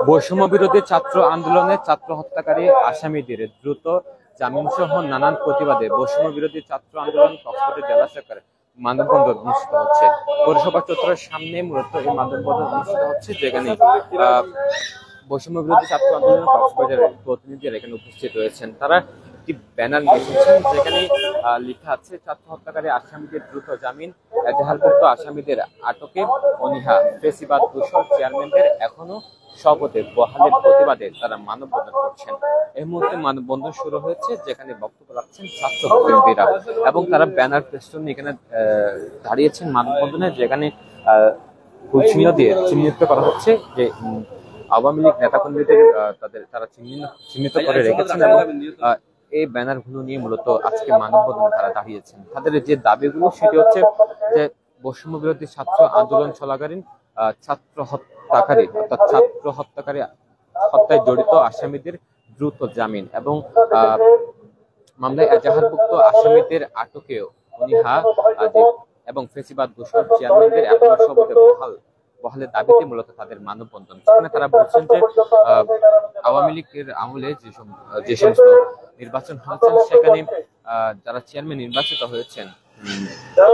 বৈষম্য বিরোধী ছাত্র আন্দোলনে ছাত্র হত্যাকারী আসামিদের দ্রুত জামিন সহ নানান প্রতিবাদে বৈষম্য বিরোধী ছাত্র আন্দোলন কক্সবাজার জেলা শাখার মানববন্ধন অনুষ্ঠিত হচ্ছে। পৌরসভা চত্বরের সামনে মূলত এই মানববন্ধন অনুষ্ঠিত হচ্ছে, যেখানে বৈষম্য বিরোধী ছাত্র আন্দোলনের কক্সবাজারের প্রতিনিধিরা এখানে উপস্থিত রয়েছেন। তারা একটি ব্যানার নিয়েছেন, যেখানে লেখা আছে ছাত্র হত্যাকারী আসামিদের দ্রুত জামিন, এজাহারভুক্ত আসামিদের আটকে অনীহা, ফেসিবাদ দোষর চেয়ারম্যানদের এখনো শপথে বহালের প্রতিবাদে তারা মানববন্ধন করছেন। এই মুহূর্তে মানববন্ধন শুরু হয়েছে, যেখানে বক্তব্য রাখছেন ছাত্র প্রতিনিধিরা এবং তারা ব্যানার পেস্টন নিয়ে এখানে দাঁড়িয়েছেন মানববন্ধনে, যেখানে চিহ্ন দিয়ে চিহ্নিত করা হচ্ছে যে আওয়ামী লীগ নেতাকর্মীদের তারা চিহ্নিত করে রেখেছেন এবং এই ব্যানার গুলো নিয়ে মূলত আজকে মানববন্ধনে তারা দাঁড়িয়েছেন। তাদের যে দাবিগুলো সেটি হচ্ছে যে বৈষম্য বিরোধী ছাত্র আন্দোলন চলাকালীন ছাত্র হত্যাকারী অর্থাৎ ছাত্র হত্যাকারী হত্যায় জড়িত আসামিদের দ্রুত জামিন এবং মামলায় এজাহারভুক্ত আসামিদের আটকেও অনীহা এবং ফেসিবাদ দোষর চেয়ারম্যানদের এখনো শপথে বহালের দাবিতে মূলত তাদের মানববন্ধন। সেখানে তারা বলছেন যে আওয়ামী লীগের আমলে যে সমস্ত নির্বাচন হয়েছে সেখানে যারা চেয়ারম্যান নির্বাচিত হয়েছেন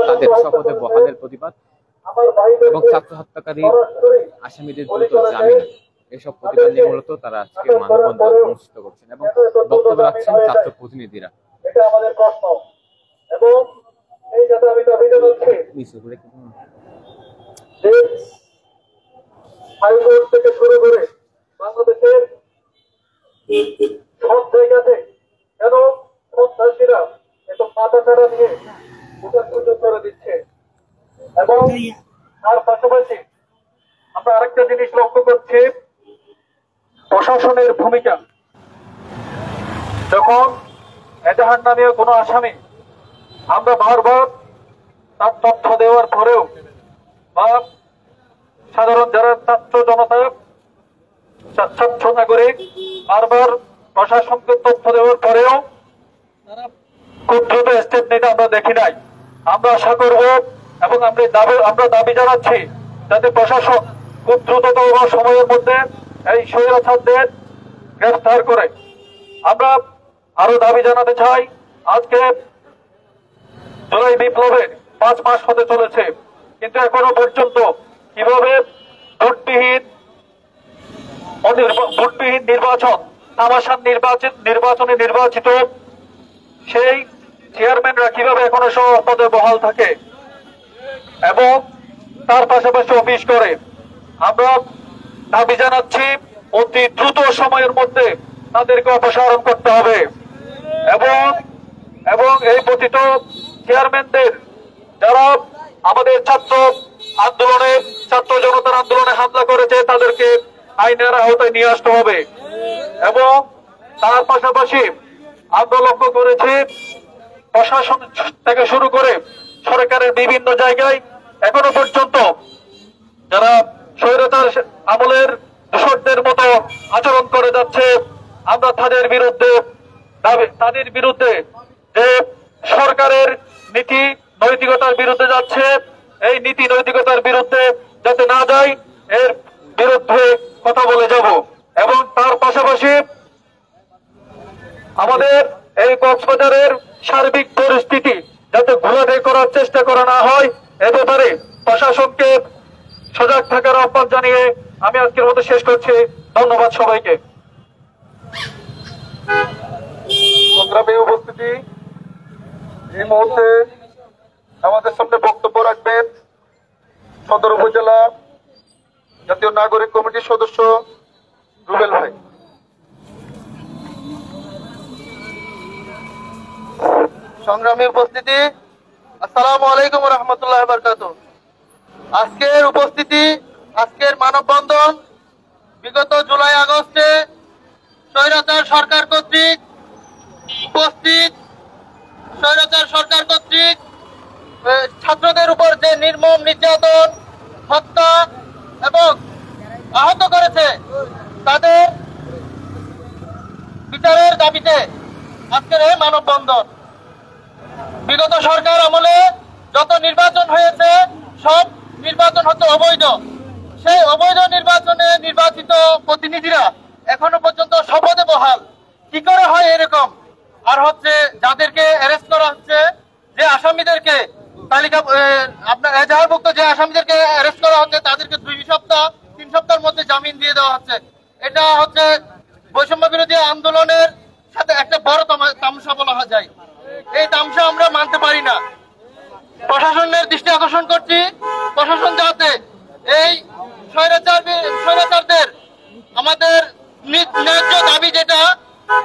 তাদের শপথে বহালের প্রতিবাদ এবং ছাত্র হত্যাকারী আসামিদের দ্রুত জামিন, এসব প্রতিবাদ নিয়ে মূলত তারা আজকে মানববন্ধন অনুষ্ঠিত করছেন এবং বক্তব্য রাখছেন ছাত্র প্রতিনিধিরা। এটা আমাদের প্রশ্ন এবং এই যাতে আমি দাবিটা করছি যে হাইকোর্ট থেকে শুরু করে বাংলাদেশের সব জায়গাতে কেন সন্ত্রাসীরা এত মাথাচাড়া দিয়ে ভোটার সুযোগ করে দিচ্ছে এবং তার পাশাপাশি আমরা আরেকটা জিনিস লক্ষ্য করছি, প্রশাসনের ভূমিকা। যখন এজাহার নামীয় কোনো আসামি আমরা বারবার তার তথ্য দেওয়ার পরেও বা সাধারণ যারা ছাত্র জনতা ছাত্র নাগরিক বারবার প্রশাসনকে তথ্য দেওয়ার পরেও তারা খুব দ্রুত স্টেপ নিতে আমরা দেখি নাই। আমরা আশা করব এবং আমরা দাবি জানাচ্ছি যাতে প্রশাসন খুব দ্রুততম সময়ের মধ্যে এই স্বৈরাচারদের গ্রেফতার করে। আমরা আরো দাবি জানাতে চাই, আজকে জুলাই বিপ্লবের 5 মাস হতে চলেছে, কিন্তু এখনো পর্যন্ত কিভাবে ভোটবিহীন নির্বাচন তামাশার নির্বাচনে নির্বাচিত সেই চেয়ারম্যানরা কিভাবে এখনো পদে বহাল থাকে এবং তার পাশাপাশি অফিস করে। আমরা দাবি জানাচ্ছি অতি দ্রুত সময়ের মধ্যে তাদেরকে অপসারণ করতে হবে এবং এই পতিত চেয়ারম্যানদের যারা আমাদের ছাত্র জনতার আন্দোলনে হামলা করেছে তাদেরকে আইনের আওতায় নিয়ে আসতে হবে এবং তার পাশাপাশি আমরা লক্ষ্য করেছি প্রশাসন থেকে শুরু করে সরকারের বিভিন্ন জায়গায় এখনো পর্যন্ত যারা স্বৈরাচার আমলের দোষরদের মতো আচরণ করে যাচ্ছে, আমরা তাদের বিরুদ্ধে যে সরকারের নীতি নৈতিকতার বিরুদ্ধে যাচ্ছে, এই নীতি নৈতিকতার বিরুদ্ধে যাতে না যায় এর বিরুদ্ধে কথা বলে যাব এবং তার পাশাপাশি আমাদের এই কক্সবাজারের সার্বিক পরিস্থিতি যাতে ঘোলাটে করার চেষ্টা করা না হয় এ ব্যাপারে প্রশাসনকে সজাগ থাকার আহ্বান জানিয়ে আমি আজকের মতো শেষ করছি। ধন্যবাদ সবাইকে। সংগ্রামী উপস্থিতি, এই মুহূর্তে আমাদের সামনে বক্তব্য রাখবেন সদর উপজেলা জাতীয় নাগরিক কমিটির সদস্য রুবেল ভাই। সংগ্রামী উপস্থিতি, আসসালামু আলাইকুম ওয়া রাহমাতুল্লাহি ওয়া বারাকাতুহু। আজকের উপস্থিতি, আজকের মানববন্ধন বিগত জুলাই আগস্টে স্বৈরাচার সরকার কর্তৃক ছাত্রদের উপর যে নির্মম নির্যাতন, হত্যা এবং আহত করেছে তাদের বিচারের দাবিতে আজকের এই মানববন্ধন। বিগত সরকার আমলে যত নির্বাচন হয়েছে সব নির্বাচন হচ্ছে অবৈধ। সেই অবৈধ নির্বাচনে প্রতিনিধিরা এখনো পর্যন্ত শপথে বহাল। কি করে হয় এরকম? আর হচ্ছে যাদেরকে অ্যারেস্ট করা হচ্ছে, যে আসামিদেরকে তালিকা আপনার এজাহারভুক্ত যে আসামিদেরকে অ্যারেস্ট করা হচ্ছে তাদেরকে 2 সপ্তাহ 3 সপ্তাহের মধ্যে জামিন দিয়ে দেওয়া হচ্ছে। এটা হচ্ছে বৈষম্য বিরোধী আন্দোলনের সাথে একটা বড় তামসা বলা যায়। এই তামসা আমরা মানতে পারি না। প্রশাসনের দৃষ্টি আকর্ষণ করছি, প্রশাসন যাতে এই স্বৈরাচারদের আমাদের ন্যায্য দাবি যেটা,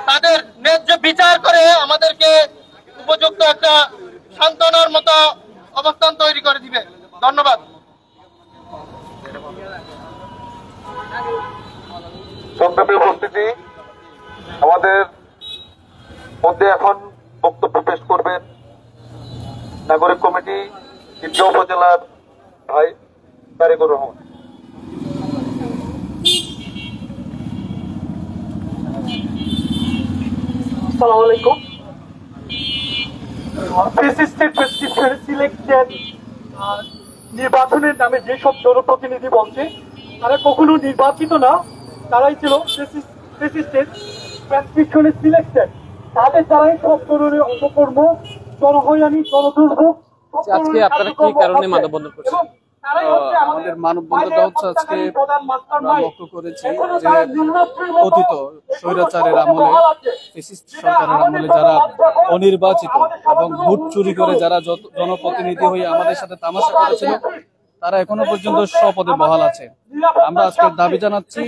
তাদের ন্যায্য বিচার করে আমাদেরকে উপযুক্ত একটা সান্ত্বনার মতো অবস্থান তৈরি করে দিবে। ধন্যবাদ। সংক্ষেপে উপস্থিতি, আমাদের মধ্যে এখন বক্তব্য পেশ করবেন নাগরিক কমিটি দ্বিতীয় উপজেলার ভাই তারেকুর রহমান। আসসালামু আলাইকুম। সিলেকশন নির্বাচনের নামে যেসব জনপ্রতিনিধি বলছে তারা কখনো নির্বাচিত না, তারাই ছিল সিলেকশন। তাদের দ্বারাই সব ধরনের অপকর্ম, জনহয়রানি, জনদুর্ভোগ। আজকে আপনারা কি কারণে মানববন্ধন করছেন? আমাদের মানববন্ধনটা হচ্ছে আজকে আমরা লক্ষ্য করেছি যে অতীত স্বৈরাচারের আমলে, ফ্যাসিস্ট সরকারের আমলে যারা অনির্বাচিত এবং ভোট চুরি করে যারা জনপ্রতিনিধি হয়ে আমাদের সাথে তামাশা করেছিল, তারা এখনো পর্যন্ত স্বপদে বহাল আছে। আমরা আজকে দাবি জানাচ্ছি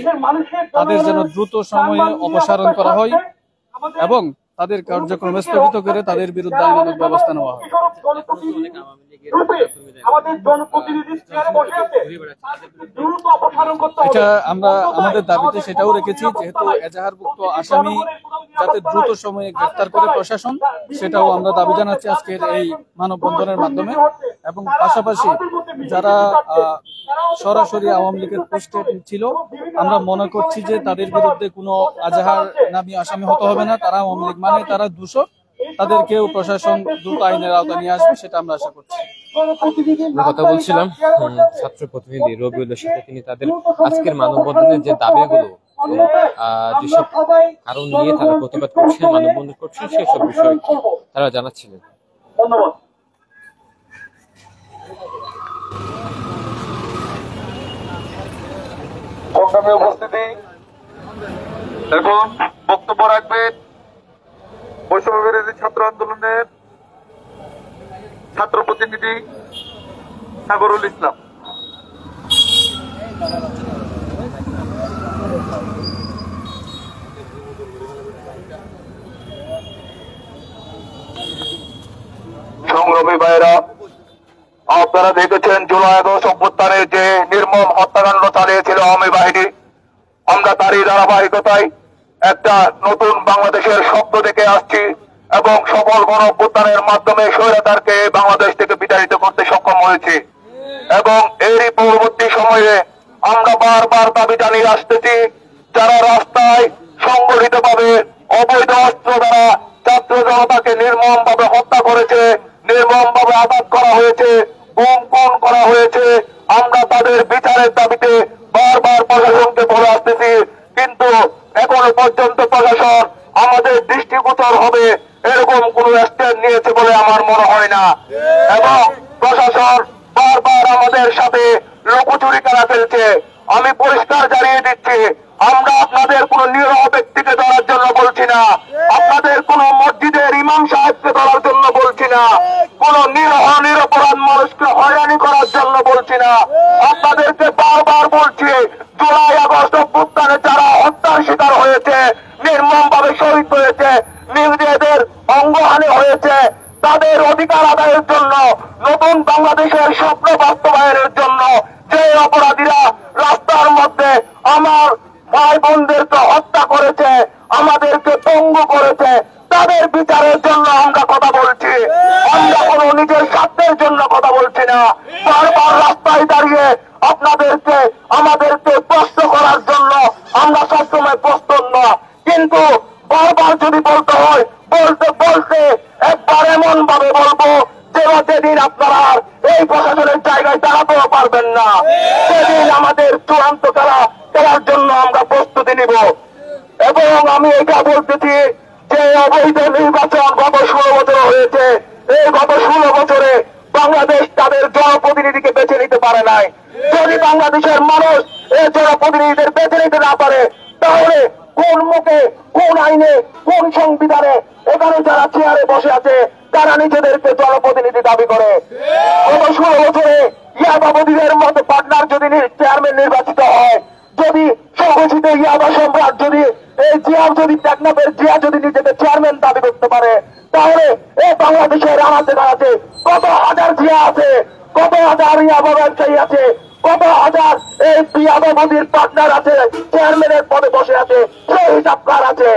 তাদের যেন দ্রুত সময়ে অপসারণ করা হয় এবং তাদের কার্যক্রম স্থগিত করে তাদের বিরুদ্ধে আইনানুগ ব্যবস্থা নেওয়া হয়। এটা আমরা আমাদের দাবিতে সেটাও রেখেছি, যেহেতু এজাহারভুক্ত আসামি যাতে দ্রুত সময়ে গ্রেফতার করে প্রশাসন, সেটাও আমরা দাবি জানাচ্ছি আজকের এই মানববন্ধনের মাধ্যমে। এবং পাশাপাশি যারা সরাসরি আওয়ামী লীগের পোস্টে ছিল, আমরা মনে করছি যে তাদের বিরুদ্ধে কোনো এজাহার নামী আসামি হতে হবে না। তারা আওয়ামী লীগ মানে তারা দোষর, তাদেরকেও প্রশাসন দ্রুত আইনের আওতায় নিয়ে আসবে, সেটা আমরা আশা করছি। আমরা কথা বলছিলাম ছাত্র প্রতিনিধি রবিউলের সাথে। তিনি তাদের আজকের মানববন্ধনের যে দাবিগুলো, যেসব কারণ নিয়ে তারা প্রতিবাদ করছে, মানববন্ধন করছে, সেসব বিষয়ে তারা জানাচ্ছিলেন। ধন্যবাদ। সংগ্রামী উপস্থিতি, এখন বক্তব্য রাখবেন বৈষম্য বিরোধী ছাত্র আন্দোলনের ছাত্র প্রতিনিধি সাগরুল ইসলাম। সংগ্রামী ভাইরা, আপনারা দেখেছেন জুলাই আগস্ট অভ্যুত্থানের যে নির্মম হত্যাকাণ্ড চালিয়েছিল আওয়ামী বাহিনী। আমরা তারই ধারাবাহিকতায় একটা নতুন বাংলাদেশের স্বপ্ন দেখে আসছি এবং সফল গণ অভ্যুত্থানের মাধ্যমে স্বৈরাচারকে বাংলাদেশ থেকে বিতাড়িত করতে সক্ষম হয়েছে। এবং এরই পরবর্তী সময়ে আমরা বারবার দাবি জানিয়ে আসতেছি, যারা রাস্তায় সংগঠিতভাবে অবৈধ অস্ত্র দ্বারা ছাত্র জনতাকে নির্মম ভাবে হত্যা করেছে, নির্মম ভাবে আঘাত করা হয়েছে, গুম খুন করা হয়েছে, আমরা তাদের বিচারের দাবিতে বারবার প্রশাসনকে বলে আসতেছি। কিন্তু এখনো পর্যন্ত প্রশাসন আমাদের দৃষ্টিগোচর হবে এরকম কোন স্ট্যান্ড নিয়েছে বলে আমার মনে হয় না। এবং প্রশাসন বারবার আমাদের সাথে লুকোচুরি খেলা ফেলছে। আমি পরিষ্কার জানিয়ে দিচ্ছি, আমরা আপনাদের কোন নিরহ ব্যক্তিকে ধরার জন্য বলছি না, আপনাদের কোন মসজিদের ইমাম সাহেবকে ধরার জন্য বলছি না, কোন নিরহ নিরপরাধ মানুষকে হয়রানি করার জন্য বলছি না। আপনাদেরকে বারবার বলছি, জুলাই আগস্ট অভ্যুত্থানে যারা হত্যার শিকার হয়েছে, নির্মম ভাবে শহীদ হয়েছে, নিজেদের অঙ্গহানি হয়েছে, তাদের অধিকার আদায়ের জন্য, নতুন বাংলাদেশের স্বপ্ন বাস্তবায়নের জন্য যে অপরাধীরা রাস্তার মধ্যে আমার ভাই বোনদেরকে হত্যা করেছে, আমাদেরকে পঙ্গু করেছে, তাদের বিচারের জন্য আমরা কথা বলছি। আমরা কোনো নিজের স্বার্থের জন্য কথা বলছি না। বারবার রাস্তায় দাঁড়িয়ে আপনাদেরকে আমাদেরকে প্রশ্ন করার জন্য আমরা সবসময় প্রস্তুত না, কিন্তু বারবার যদি বলতে হয়, বলতে বলতে একবার এমন ভাবে বলবো যেদিন আপনারা এই প্রশাসনের জায়গায় দাঁড়াতেও পারবেন না, সেদিন আমাদের চূড়ান্ত খেলার জন্য আমরা প্রস্তুত। এইটা বলতেছি যে অবৈধ নির্বাচন গত 16 বছর হয়েছে। এই গত 16 বছরে বাংলাদেশ তাদের জনপ্রতিনিধিকে বেছে নিতে পারে নাই। যদি বাংলাদেশের মানুষ এই জনপ্রতিনিধিদের বেছে নিতে না পারে, তাহলে কোন মুখে, কোন আইনে, কোন সংবিধানে এখানে যারা চেয়ারে বসে আছে তারা নিজেদেরকে জনপ্রতিনিধি দাবি করে? গত 16 বছরে ইয়াবাবুদের মতো পার্টনার যদি চেয়ারম্যান নির্বাচিত হয়, যদি সংগঠিত ইয়াবা সম্রাট যদি এই জিয়া যদি টেকনাফের জিয়া যদি নিজেকে চেয়ারম্যান দাবি করতে পারে, তাহলে এই বাংলাদেশের আনাতে দাঁড়াতে কত হাজার জিয়া আছে, কত হাজার ইয়াবা ব্যবসায়ী আছে, কত হাজার এই ইয়াবাবুদের পার্টনার আছে, চেয়ারম্যানের পদে বসে আছে, সেই হিসাব কার আছে?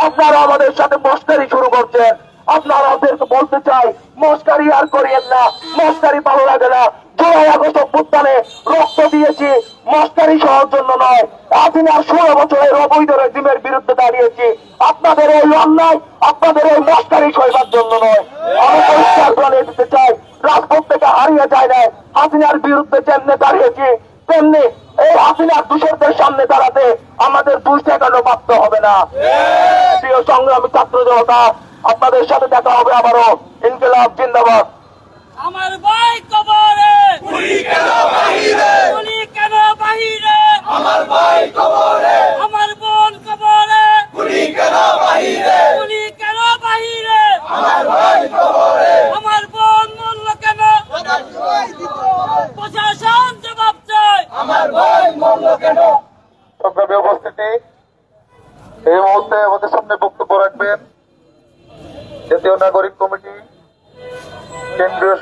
আপনারা আমাদের সাথে মস্কারি শুরু করছেন। আপনারা ওদেরকে বলতে চাই, মস্কারি আর করিয়েন না, মস্কারি ভালো লাগে না। জুলাই আগস্ট অভ্যুত্থানে রক্ত দিয়েছি মস্কারি সহর জন্য নয়, হাসিনার 16 বছরের অবৈধ রেজিমের বিরুদ্ধে দাঁড়িয়েছি। আপনাদের এই অন্যায়, আপনাদের এই মস্কারি সইবার জন্য নয়। আমি পরিষ্কার জানিয়ে দিতে চাই, রাজপথ থেকে হারিয়ে যায় না। হাসিনার বিরুদ্ধে যেমনি দাঁড়িয়েছি, তেমনি এই হাসিনার দূষণদের সামনে দাঁড়াতে আমাদের 2 সেকেন্ডও প্রাপ্ত হবে না। প্রিয় সংগ্রামী ছাত্র জনতা, আপনাদের সাথে দেখা হবে আবারও। ইনকিলাব জিন্দাবাদ। আমার ভাই কবরে, গুলি কেন বাহিরে, গুলি কেন বাহিরে, আমার ভাই কবরে, আমার বোন কবরে, গুলি কেন বাহিরে, গুলি কেন বাহিরে, আমার ভাই কবরে, আমার বোন মরল কেন, প্রশাসন জবাব চায়, আমার ভাই মরল কেন। সংগ্রামী উপস্থিতি, এই মুহূর্তে আমাদের সামনে বক্তব্য রাখবেন জাতীয় নাগরিক কমিটি কেন্দ্রীয়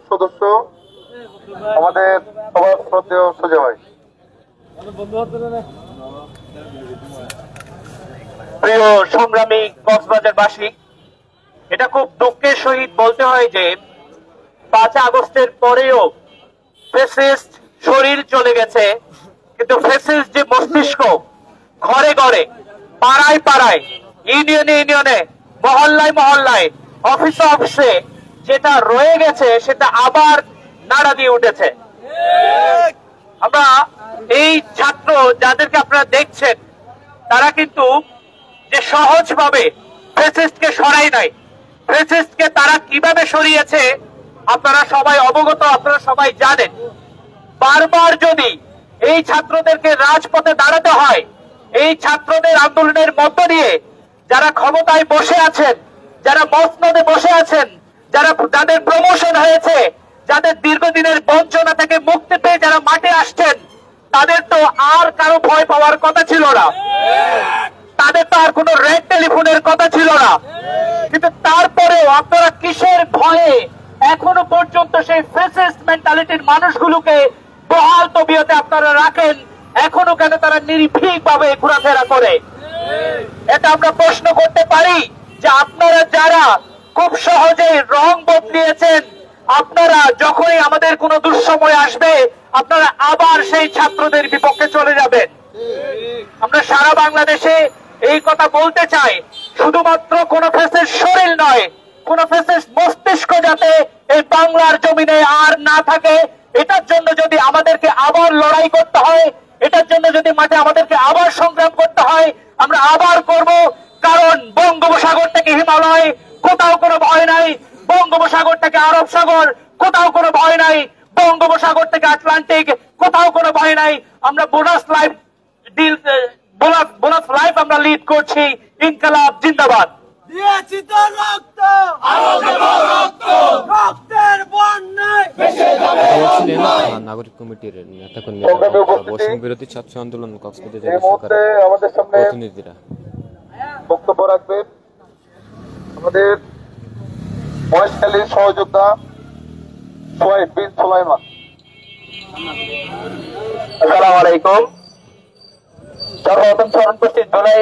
সদস্য আমাদের সবার শ্রদ্ধেয় সোজা ভাই। প্রিয় সংগ্রামী কক্সবাজারবাসী, এটা খুব দুঃখের সহিত বলতে হয় যে 5 আগস্টের পরেও ফ্যাসিস্ট শরীর চলে গেছে, কিন্তু ফ্যাসিস্ট যে মস্তিষ্ক ঘরে ঘরে, পাড়ায় পাড়ায়, ইউনিয়নে ইউনিয়নে, মহল্লায় মহল্লায়, অফিসে অফিসে যেটা রয়ে গেছে সেটা আবার নাড়া দিয়ে উঠেছে। আমরা এই ছাত্র যাদেরকে আপনারা দেখছেন, তারা কিন্তু যে সহজভাবে ফ্যাসিস্টকে সরাই নাই, ফ্যাসিস্টকে তারা কিভাবে সরিয়েছে আপনারা সবাই অবগত, আপনারা সবাই জানেন। বারবার যদি এই ছাত্রদেরকে রাজপথে দাঁড়াতে হয়, এই ছাত্রদের আন্দোলনের মধ্য দিয়ে যারা ক্ষমতায় বসে আছেন, যারা মসনদে বসে আছেন, যাদের প্রমোশন হয়েছে, যাদের দীর্ঘদিনের বঞ্চনা থেকে মুক্তি পেয়ে যারা মাঠে আসছেন, তাদের তো আর কারো ভয় পাওয়ার কথা ছিল না, তাদের তো আর কোনো রেড টেলিফোনের কথা ছিল না। কিন্তু তারপরেও আপনারা কিসের ভয়ে এখনো পর্যন্ত সেই ফ্যাসিস্ট মেন্টালিটির মানুষগুলোকে বহাল তবিয়তে আপনারা রাখেন? এখনো কেন তারা নির্ভীক ভাবে ঘোরাফেরা করে? এটা আমরা প্রশ্ন করতে পারি যে আপনারা যারা খুব সহজেই রং বদলিয়েছেন, আপনারা যখনই আমাদের কোনো দুঃসময় আসবে আপনারা আবার সেই ছাত্রদের বিপক্ষে চলে যাবেন। আমরা সারা বাংলাদেশে এই কথা বলতে চাই, শুধুমাত্র কোন ফ্যাসিস্ট শরীর নয়, কোন ফ্যাসিস্ট মস্তিষ্ক যাতে এই বাংলার জমিনে আর না থাকে, এটার জন্য যদি আমাদেরকে আবার লড়াই করতে হয়, এটার জন্য যদি মাঠে আমাদেরকে আবার সংগ্রাম করতে হয়, আমরা আবার করব। কারণ বঙ্গোপসাগর থেকে হিমালয় কোথাও কোনো ভয় নাই, বঙ্গোপসাগর থেকে আরব সাগর কোথাও কোনো ভয় নাই, বঙ্গোপসাগর থেকে আটলান্টিক কোথাও কোনো ভয় নাই। আমরা bonus life deal, bonus life আমরা লিড করছি। ইনকিলাব জিন্দাবাদ। দিয়েছি তো রক্ত, আরো দেব রক্ত, রক্তের বন্যায় ভেসে যাবে। ছিলেন নাগরিক কমিটির নেতাকর্মী, বৈষম্য বিরোধী ছাত্র আন্দোলন কক্সবাজার জেলা মুহূর্তে শাখার আমাদের সামনে প্রতিনিধিরা। বক্তব্য রাখবেন আমাদের মহেশখালীর সহযোদ্ধা সোহাইব বিন সুলাইমান। আসসালামু আলাইকুম। সর্বপ্রথম স্মরণ করছি জুলাই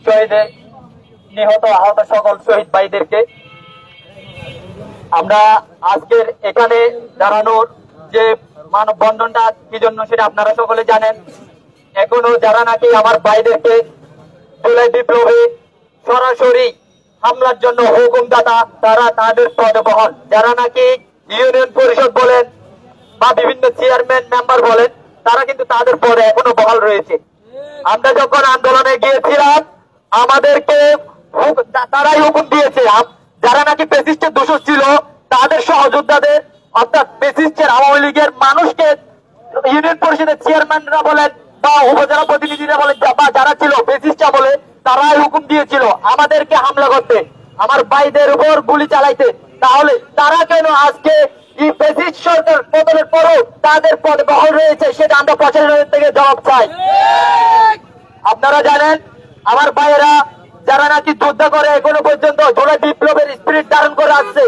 শহীদে নিহত আহত সকল শহীদ ভাইদেরকে। আমরা আজকের এখানে দাঁড়ানোর যে মানববন্ধনটা কি জন্য সেটা আপনারা সকলে জানেন। এখনো যারা নাকি আমার ভাইদেরকে জুলাই বিপ্লবে সরাসরি হামলার জন্য হুকুমদাতা, তারা তাদের পদে বহাল, যারা নাকি ইউনিয়ন পরিষদ বলেন বা বিভিন্ন চেয়ারম্যান মেম্বার বলেন, তারা কিন্তু তাদের পদে এখনো বহাল রয়েছে। আমরা যখন আন্দোলনে গিয়েছিলাম আমাদেরকে তারাই হুকুম দিয়েছে, যারা নাকি ফ্যাসিস্টের দোষর ছিল তাদের সহযোদ্ধাদের অর্থাৎ ফ্যাসিস্টের আওয়ামী লীগের মানুষকে ইউনিয়ন পরিষদের চেয়ারম্যানরা বলেন বা উপজেলা প্রতিনিধিরা বলেন বা যারা ছিল ফ্যাসিস্টরা বলে তারাই হুকুম দিয়েছিল আমাদেরকে হামলা করতে, আমার ভাইদের উপর গুলি চালাইতে। তাহলে তারা কেন আজকে এই ফ্যাসিস্ট সরকার পতনের পরও তাদের পদে বহাল রয়েছে, সেটা আমরা প্রশাসনের থেকে জবাব চাই। আপনারা জানেন আমার ভাইয়েরা যারা নাকি যুদ্ধ করে এখনো পর্যন্ত জুলাই বিপ্লবের স্পিরিট ধারণ করে আসছে,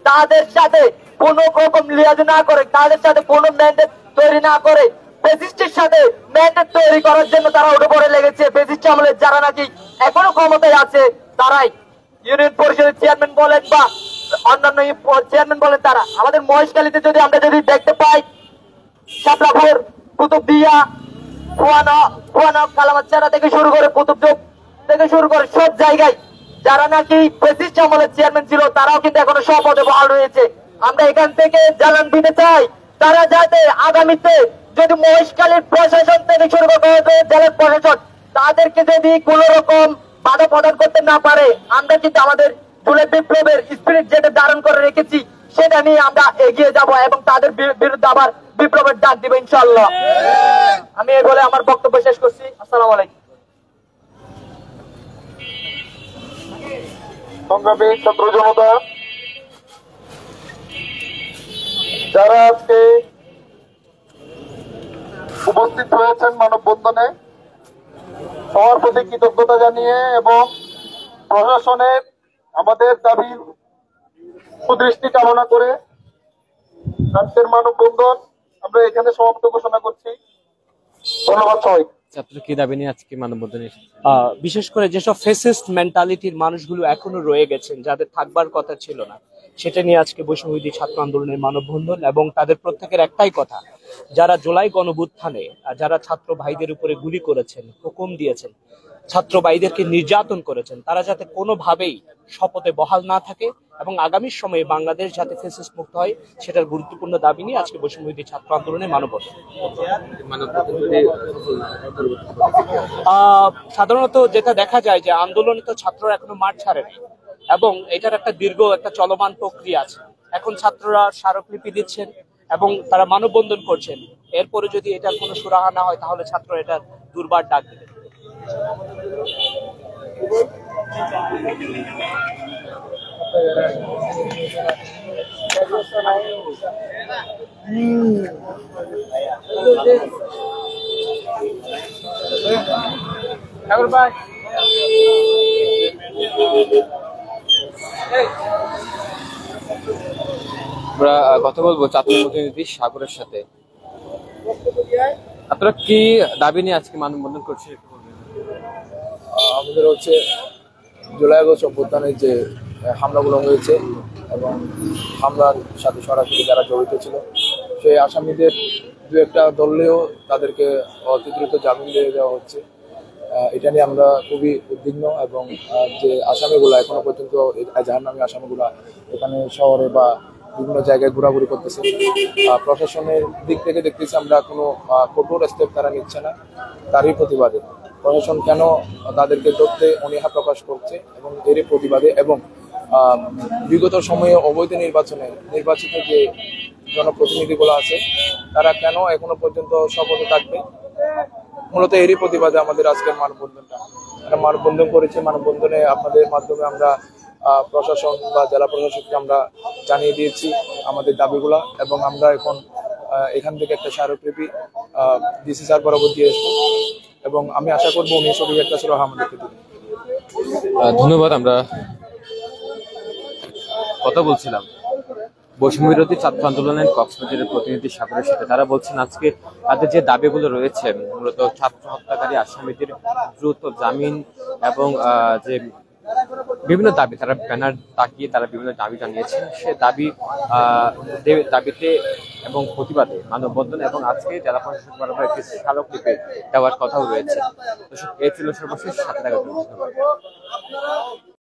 তাদের সাথে কোন রকম লিয়াজ না করে, তাদের সাথে কোনো ম্যান্ডেট তৈরি না করে ফ্যাসিস্টের সাথে ম্যান্ডেট তৈরি করার জন্য তারা উঠে পড়ে লেগেছে। ফ্যাসিস্ট আমলের যারা নাকি এখনো ক্ষমতায় আছে তারাই ইউনিয়ন পরিষদের চেয়ারম্যান বলেন বা অন্যান্য চেয়ারম্যান বলেন, তারা আমাদের মহেশখালীতে যদি আমরা যদি দেখতে পাই শাপলাপুর, কুতুবদিয়া, ফুয়ানা, কালামাচ্চারা থেকে শুরু করে কুতুবচোক থেকে শুরু করে সব জায়গায় যারা নাকি ফ্যাসিস্ট আমলের চেয়ারম্যান ছিল তারাও কিন্তু এখনো সপদে বহাল রয়েছে। আমরা এখান থেকে জানান দিতে চাই তারা যাতে আগামীতে যদি মহেশখালীর প্রশাসন থেকে শুরু করে জেলার প্রশাসন তাদেরকে যদি কোন রকম বাধা প্রদান করতে না পারে, আমরা কিন্তু আমাদের জুলাই বিপ্লবের স্পিরিট যেটা ধারণ করে রেখেছি সেটা নিয়ে আমরা এগিয়ে যাব এবং তাদের বিরুদ্ধে আবার বিপ্লবের ডাক দিব ইনশাআল্লাহ। আমি এই বলে আমার বক্তব্য শেষ করছি। আসসালামু আলাইকুম। সংগ্রামী ছাত্র জনতা, যারা আজকে উপস্থিত হয়েছেন মানববন্ধনে, সবার প্রতি কৃতজ্ঞতা জানিয়ে এবং প্রশাসনের আমাদের দাবির সুদৃষ্টি কামনা করে আজকের মানববন্ধন আমরা এখানে সমাপ্ত ঘোষণা করছি। ধন্যবাদ সবাই। ছাত্র কি দাবি নিয়ে আজকে মানববন্ধনে এসেছে? বিশেষ করে যেসব ফেসিস্ট মেন্টালিটির মানুষগুলো এখনো রয়ে গেছেন, যাদের থাকবার কথা ছিল না, সেটা নিয়ে আজকে বৈষম্যবিরোধী ছাত্র আন্দোলনের মানববন্ধন। এবং তাদের প্রত্যেকের একটাই কথা, যারা জুলাই গণঅভ্যুত্থানে যারা ছাত্র ভাইদের উপরে গুলি করেছেন, হুকুম দিয়েছেন, ছাত্র ভাইদেরকে নির্যাতন করেছেন, তারা যাতে কোনোভাবেই শপথে বহাল না থাকে এবং আগামী সময়ে বাংলাদেশ যাতে ফেসিস্ট মুক্ত হয়, সেটার গুরুত্বপূর্ণ দাবি নিয়ে আজকে বৈষম্যবিরোধী ছাত্র আন্দোলনের মানববন্ধন। সাধারণত যেটা দেখা যায় যে আন্দোলনে তো ছাত্ররা এখনো মাঠ ছাড়েনি এবং এটার একটা দীর্ঘ একটা চলমান প্রক্রিয়া আছে। এখন ছাত্ররা স্মারকলিপি দিচ্ছেন এবং তারা মানববন্ধন করছেন। এরপরে যদি এটার কোনো সুরাহা না হয় তাহলে ছাত্র এটা দুর্বার ডাক দেবে। ভাই আমরা কথা বলবো ছাত্র প্রতিনিধি সাগরের সাথে। আপনারা কি দাবি নিয়ে আজকে মানববন্ধন করছেন? আমাদের হচ্ছে জুলাই আগস্ট অভ্যুত্থানের যে হামলাগুলো হয়েছে এবং হামলার সাথে সরাসরি যারা জড়িত ছিল সেই আসামিদের দু একটা ধরলেও তাদেরকে অতি দ্রুত জামিন দিয়ে দেওয়া হচ্ছে। এটা নিয়ে আমরা খুবই উদ্বিগ্ন এবং যে আসামিগুলো এখনো পর্যন্ত জাহান্নামী আসামিগুলা এখানে শহরে বা বিভিন্ন জায়গায় ঘোরাঘুরি করতেছে, প্রশাসনের দিক থেকে দেখতেছি আমরা কোনো কঠোর স্টেপ তারা নিচ্ছে না। তারই প্রতিবাদে প্রশাসন কেন তাদেরকে ধরতে অনীহা প্রকাশ করছে এবং এরই প্রতিবাদে এবং বিগত সময়ে অবৈধ নির্বাচনে নির্বাচিত যে জনপ্রতিনিধিগুলো আছে তারা কেন এখনো পর্যন্ত শপথে থাকবে, মূলত এরই প্রতিবাদে আমাদের আজকের মানববন্ধনটা। আমরা মানববন্ধন করেছি। মানববন্ধনে আপনাদের মাধ্যমে আমরা প্রশাসন বা জেলা প্রশাসককে আমরা জানিয়ে দিয়েছি আমাদের দাবিগুলা এবং আমরা এখন এখান থেকে একটা স্মারকলিপি ডিসি স্যার বরাবর দিয়ে আসবো এবং আমি আশা করবো উনি সবই একটা সুরাহা আমাদেরকে দেবেন। ধন্যবাদ। আমরা কথা বলছিলাম বৈষম্য বিরোধী ছাত্র আন্দোলনের কক্সবাজারের প্রতিনিধি সাগরের সাথে। তারা বলছেন আজকে তাদের যে দাবিগুলো রয়েছে, মূলত ছাত্র হত্যাকারী আসামিদের দ্রুত জামিন এবং যে বিভিন্ন দাবি, তারা ব্যানার তাকিয়ে তারা বিভিন্ন দাবি জানিয়েছেন। সে দাবিতে এবং প্রতিবাদে মানববন্ধন এবং আজকে জেলা প্রশাসক বরাবর একটি স্মারকলিপি দেওয়ার কথাও রয়েছে। তো এই ছিল সর্বশেষ। সাথে থাকার জন্য ধন্যবাদ।